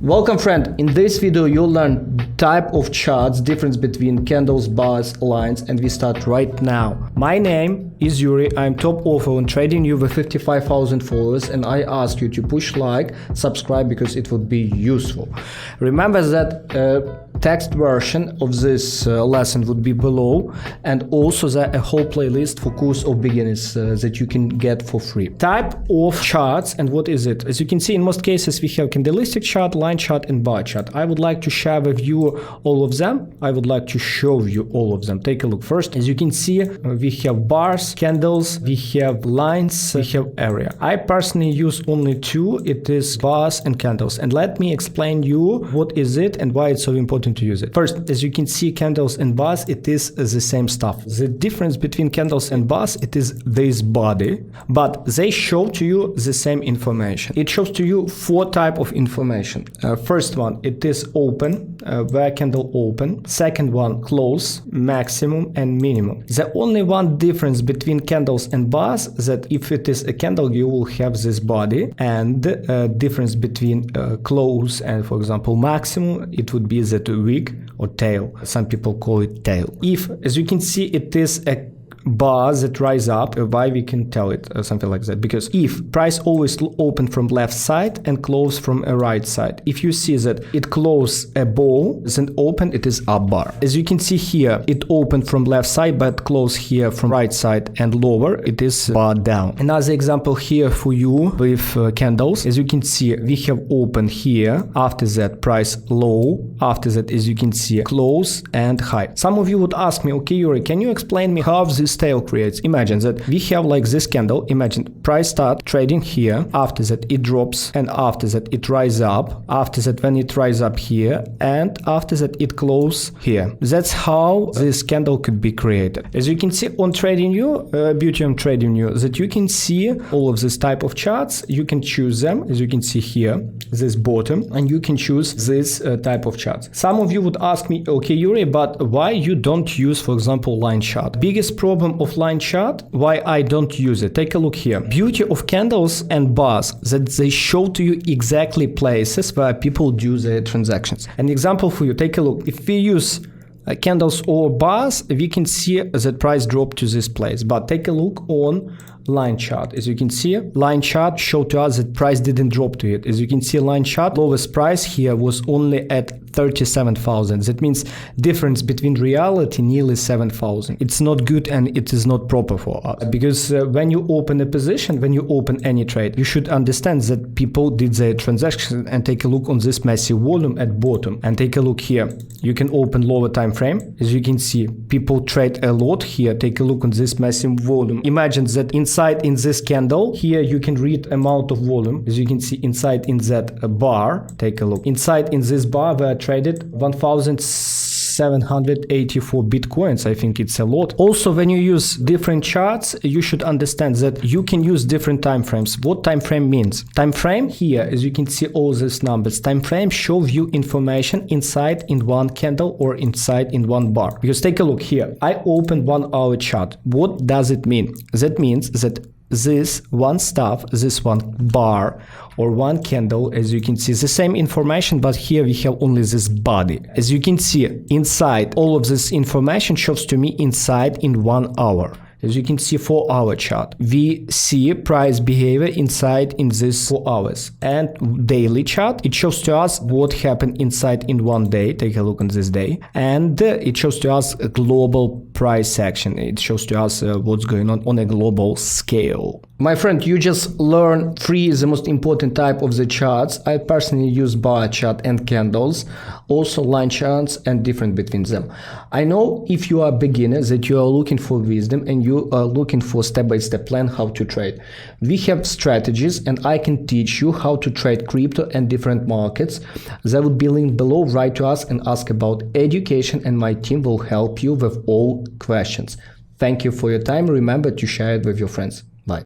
Welcome friend, in this video you'll learn type of charts, difference between candles, bars, lines, and we start right now. My name is Yuri, I'm top author on TradingView with 55,000 followers, and I ask you to push like, subscribe because it would be useful. Remember that text version of this lesson would be below, and also a whole playlist for course of beginners that you can get for free. Type of charts, and what is it? As you can see, in most cases we have candlestick chart, line chart, and bar chart. I would like to share with you all of them. I would like to show you all of them. Take a look. First, as you can see, we have bars, candles, we have lines, we have area. I personally use only two. It is bars and candles, and let me explain you what is it and why it's so important to use it. First, as you can see, candles and bars, it is the same stuff. The difference between candles and bars, it is this body, but they show to you the same information. It shows to you four types of information. First one, it is open, where candle open. Second one, close, maximum and minimum. The only one difference between candles and bars that if it is a candle, you will have this body, and difference between close and, for example, maximum, it would be that wick or tail. Some people call it tail. If, as you can see, it is a bar that rise up, why we can tell it something like that? Because if price always open from left side and close from a right side, if you see that it close a ball, then open, it is up bar. As you can see here, it opened from left side but close here from right side and lower, it is bar down. Another example here for you with candles. As you can see, we have open here, after that price low, after that, as you can see, close and high. Some of you would ask me, okay Yuri, can you explain me how this tail creates? Imagine that we have like this candle. Imagine price start trading here, after that it drops, and after that it rise up, after that when it rise up here, and after that it close here. That's how this candle could be created. As you can see on TradingView, beauty on TradingView, that you can see all of this type of charts. You can choose them, as you can see here, this bottom, and you can choose this type of charts. Some of you would ask me, okay Yuri, but why you don't use, for example, line chart? Biggest problem of line chart, why I don't use it. Take a look here. Beauty of candles and bars, that they show to you exactly places where people do their transactions. An example for you, take a look. If we use candles or bars, we can see that price drop to this place, but take a look on line chart. As you can see, line chart show to us that price didn't drop to it. As you can see, line chart, lowest price here was only at 37,000. That means difference between reality nearly 7,000. It's not good and it is not proper for us, because when you open a position, when you open any trade, you should understand that people did their transaction. And take a look on this massive volume at bottom, and take a look here. You can open lower time frame. As you can see, people trade a lot here. Take a look on this massive volume. Imagine that inside in this candle here you can read amount of volume. As you can see, inside in that bar, take a look, inside in this bar where I traded 1,784 bitcoins. I think it's a lot. Also, when you use different charts, you should understand that you can use different time frames. What time frame means? Time frame here, as you can see all these numbers, time frame show you information inside in one candle or inside in one bar. Because take a look here, I opened 1 hour chart. What does it mean? That means that this one stuff, this one bar or one candle, as you can see, the same information, but here we have only this body. As you can see, inside all of this information shows to me inside in 1 hour. As you can see, 4 hour chart, we see price behavior inside in this 4 hours. And daily chart, it shows to us what happened inside in 1 day. Take a look on this day, and it shows to us a global price action. It shows to us what's going on a global scale. My friend, you just learned three the most important type of the charts. I personally use bar chart and candles, also line charts, and different between them. I know if you are a beginner that you are looking for wisdom and you are looking for step-by-step plan how to trade. We have strategies, and I can teach you how to trade crypto and different markets. That would be linked below. Write to us and ask about education, and my team will help you with all questions. Thank you for your time. Remember to share it with your friends.